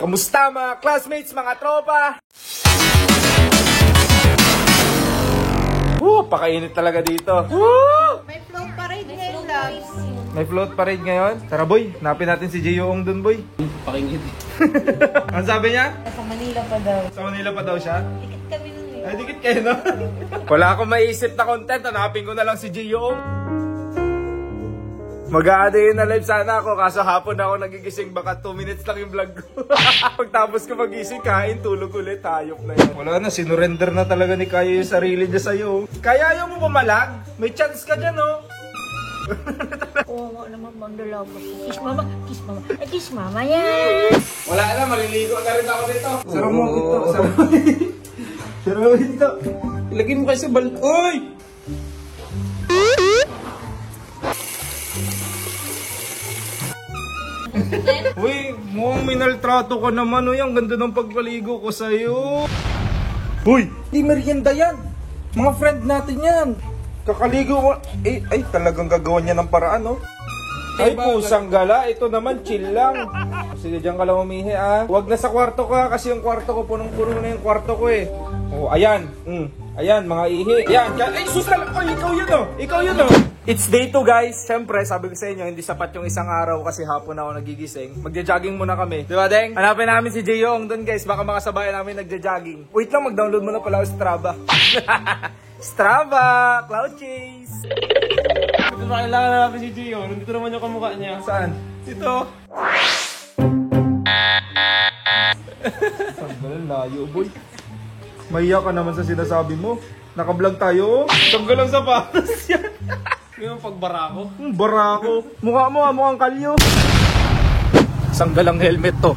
Kamusta mga classmates, mga tropa? Pakainit talaga dito. May float parade ngayon, loves. May float parade ngayon? Tara boy, napin natin si Gioong dun boy. Pakingit. Ang sabi niya? Sa Manila pa daw. Sa Manila pa daw siya? Dikit kami nun eh. Ay, dikit kayo no? Wala akong maisip na content, hanapin ko na lang si Gioong. Mag-a-adayin na live sana ako, kaso hapon ako nagigising, baka 2 minutes lang yung vlog ko. Pagtapos ko magising, kain, tulog ulit, hayop na yun. Wala na, sinurrender na talaga ni Kaya yung sarili niya sa'yo. Kaya ayaw mo pumalag? May chance ka dyan, oh. Oo nga naman, mandala ko. Kiss mama, kiss mama. Ay, kiss mama yan. Wala na, maliligo na rin ako dito. Sarap mo dito, sarap mo dito. Sarap mo dito. Ilagay mo kayo sa bal... Uy! Uy, mukhang minaltrato ka naman. Uy, ang ganda ng pagpaligo ko sa'yo. Uy, di merienda yan. Mga friend natin yan. Kakaligo ko. Ay, talagang gagawa niya ng paraan, no? Ay, pusang gala. Ito naman, chill lang. Sige, dyan ka lang umihi, ah. Huwag na sa kwarto ka, kasi yung kwarto ko, punong-puno na yung kwarto ko, eh. Oh, ayan. Ayan, mga ihi. Ayan. Ay, sus na lang. Ay, ikaw yun, oh. Ikaw yun, oh. It's day 2, guys. Siyempre, sabi ko sa inyo, hindi sapat yung isang araw kasi hapon ako nagigising. Magja-jogging muna kami. Di ba, Deng? Hanapin namin si Gioong doon, guys. Baka makasabayan namin nagja-jogging. Wait lang, mag-download muna pala ako Strava. Strava! Cloud Chase! Ito na kailangan na namin si Gio. Nandito naman yung kamukha niya. Saan? Dito. Sandal, layo, boy. Mahiya ka naman sa sinasabi mo. Naka-vlog tayo. Tanggal ang sapatos yan. Yung pagbarako. Barako. Mukha mo, mukhang kalyo. Sanggalang helmet to.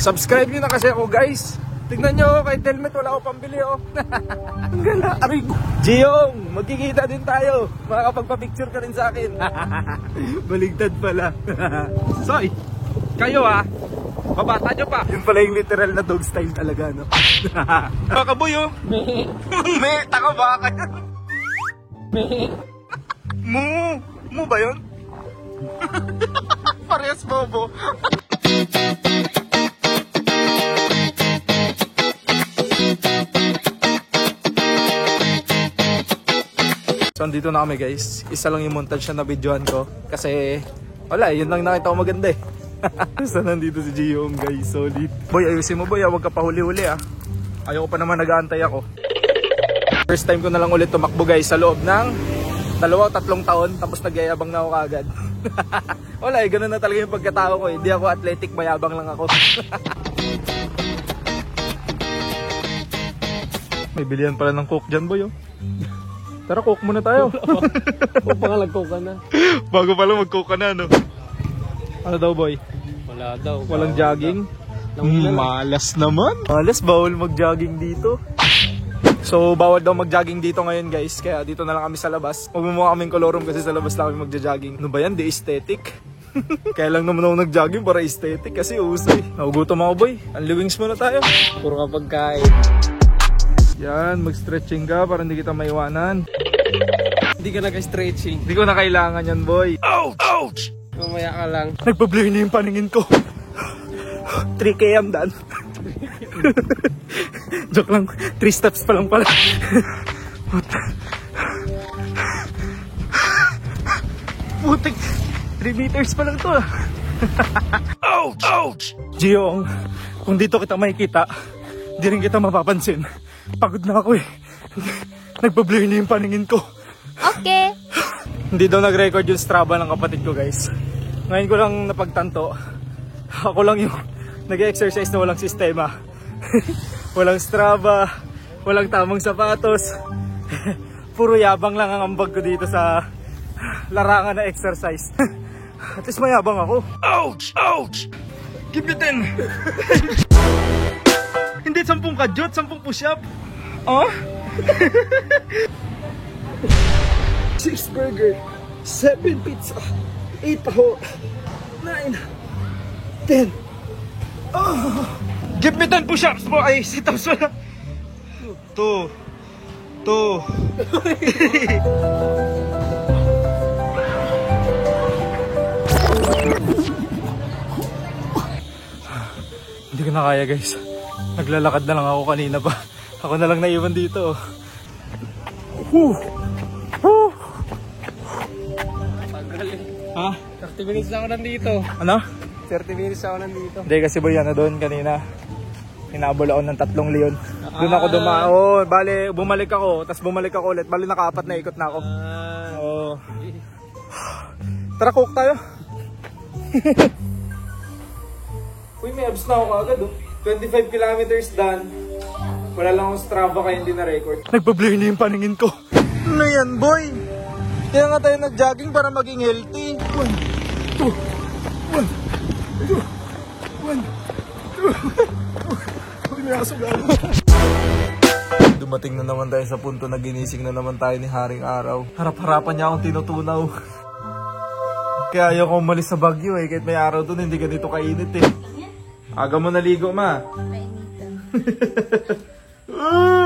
Subscribe nyo na kasi ako, guys. Tignan nyo, kahit helmet wala ako pambili, oh. Ang ganda. Arigo. Gioong, magkikita din tayo. Makakapagpa-picture ka rin sa akin. Baligtad pala. Soy, kayo ah. Babata nyo pa. Yun pala yung literal na dog style talaga, no? Kakaboy, oh. Me, taka baka. Mu ba yun? Parehas bobo. So, andito na kami, guys. Isa lang yung montage na videoan ko. Kasi, wala, yun lang nakita ko maganda eh. So, nandito si Gioong, guys. Solid. Boy, ayusin mo, boy. Huwag ka pa huli-huli, ah. Ayoko pa naman nag-aantay ako. First time ko na lang ulit tumakbo, guys, sa loob ng 2-3 taon. Tapos nagyayabang na ako kagad. Wala eh, ganun na talaga yung pagkatao ko eh. Hindi ako athletic, mayabang lang ako. May bilihan pala ng coke dyan, boy, oh. Tara, coke muna tayo. Huwag pa nga nag-coke ka na. Bago pala mag-coke ka na, no? Ano daw, boy? Wala daw. Walang jogging? Malas naman. Malas, bawal mag-jogging dito. So, bawal daw mag-jogging dito ngayon, guys. Kaya dito na lang kami sa labas. Magmumukha kaming kolorum kasi sa labas lang kami mag-jogging. Ano ba yan? Di aesthetic. Kaya lang naman ako nag-jogging para aesthetic kasi usay. Nagugutom ako, boy. Unliwings muna tayo. Puro kapag kain. Yan, mag-stretching ka para hindi kita maiwanan. Hindi ka nag-stretching. Hindi ko na kailangan yan, boy. Ouch! Ouch! Mamaya ka lang. Nagpa-blur na yung paningin ko. 3 km dan. Joke lang, 3 steps pa lang pala. Putik, 3 meters pa lang to. Ouch! Ouch! Gioong, kung dito kita makikita, di rin kita mapapansin. Pagod na ako eh. Nagpa-blur na yung paningin ko. Okay. Hindi daw nag-record yung Strava ng kapatid ko, guys. Ngayon ko lang napagtanto. Ako lang yung nag-exercise na walang sistema. Walang Strava, walang tamang sapatos. Puro yabang lang ang ambag ko dito sa larangan na exercise. At least mayabang ako. Ouch! Ouch! Give me 10! Hindi 10 kadyot, 10 push-up. Oh? 6 burger, 7 pizza, 8 taho, 9, 10. Oh! Give me 10 push-ups mo. Ay, sit-ups wala. 2, 2. Hindi ko na kaya guys. Naglalakad na lang ako kanina pa. Ako na lang naiwan dito. Whew. Whew. Tagal eh. Ha? 30 minutes na ako nandito. Ano? 30 minutes ako nandito. Hindi kasi boy, ano doon kanina. Hinabol ako ng 3 leon. Doon ako oh, bale, bumalik ako. Tapos bumalik ako ulit. Bale, naka-4 na ikot na ako. Oh. Tara, cook tayo. Uy, may abs na ako agad oh. 25 kilometers done. Wala lang akong Strava kaya hindi na record. Nagpa-blur na yung paningin ko. Ano yan, boy? Kaya nga tayo nag-jogging para maging healthy. 1, 2, 1, 2, 1, 2. Uy, may aso gano'n. Dumating na naman tayo sa punto na ginising na naman tayo ni Haring Araw. Harap-harapan niya akong tinutunaw. Kaya ayaw ko umalis sa Baguio eh. Kahit may araw doon, hindi ganito kainit eh. Aga mo naligo, ma. Kainitan.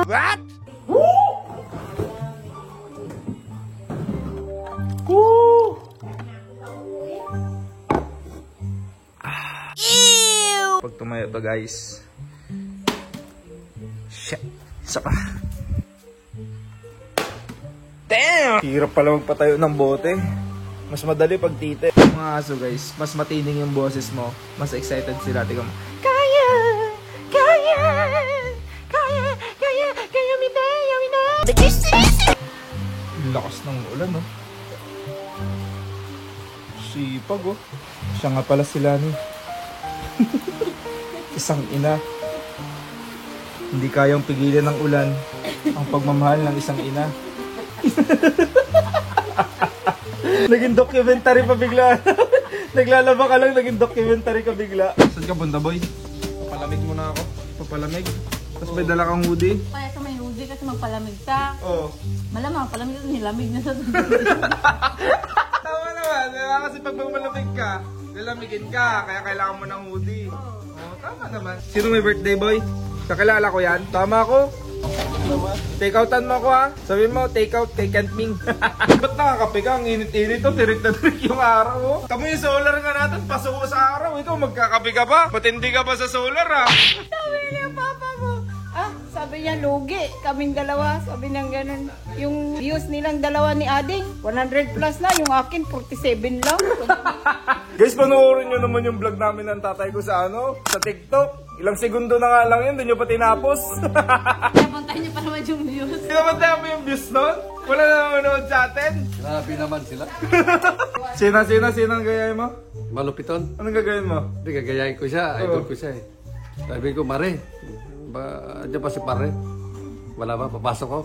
What? Woo! Ew! Pag tumayo to guys. Shit. Isa pa. Damn! Hirap pala magpatayo ng bote. Mas madali pag tite. Mga aso guys, mas matining yung boses mo. Mas excited sila. Tingnan mo. Kaya! Kaya! Kaya! Kaya! Kaya! Midaya! Midaya! Ang lakas ng ulan, no? Sipag, oh. Siya nga pala sila, ni. Isang ina. Hindi kayang pigilan ng ulan ang pagmamahal ng isang ina. Naging documentary pa bigla. Naglalaba ka lang, naging documentary ka bigla. Saan ka punta, boy? Papalamig muna ako. Papalamig. Tapos may dala kang hoodie. Kaya ka may hoodie kasi magpalamig ka. Oo. Malamang palamig ka, nilamig na sa Tama naman. Kasi pag malamig ka, lalamigin ka. Kaya kailangan mo ng hoodie. Oo, tama naman. Sino may birthday, boy? Kakilala ko yan. Tama ako. Take outan mo ako ha. Sabihin mo, take out kay Kentming. Ba't nakakape ka? Ang init-init to. Tirik na tirik yung araw. Oh. Kami yung solar nga natin. Pasuko sa araw. Ikaw magkakape ka ba? Matindi ka ba sa solar ha? Sabi niya, papa mo. Ah, sabi niya, lugi. Kaming dalawa. Sabi niya ganun. Yung views nilang dalawa ni Ading, 100 plus na. Yung akin, 47 lang. Guys, panoorin nyo naman yung vlog namin ng tatay ko sa sa TikTok. Ilang segundo na nga lang yun, doon nyo pa tinapos. Napuntahan niyo pa naman yung views. Pinapantay mo yung views nun? Wala na manonood sa atin? Grabe naman sila. Sino ang gagayin mo? Malupiton. Anong gagayin mo? Hindi, gagayahin ko siya. Idol ko siya eh. Sabi ko, Mare. Andiyan pa si Pare. Wala ba? Papasok ko.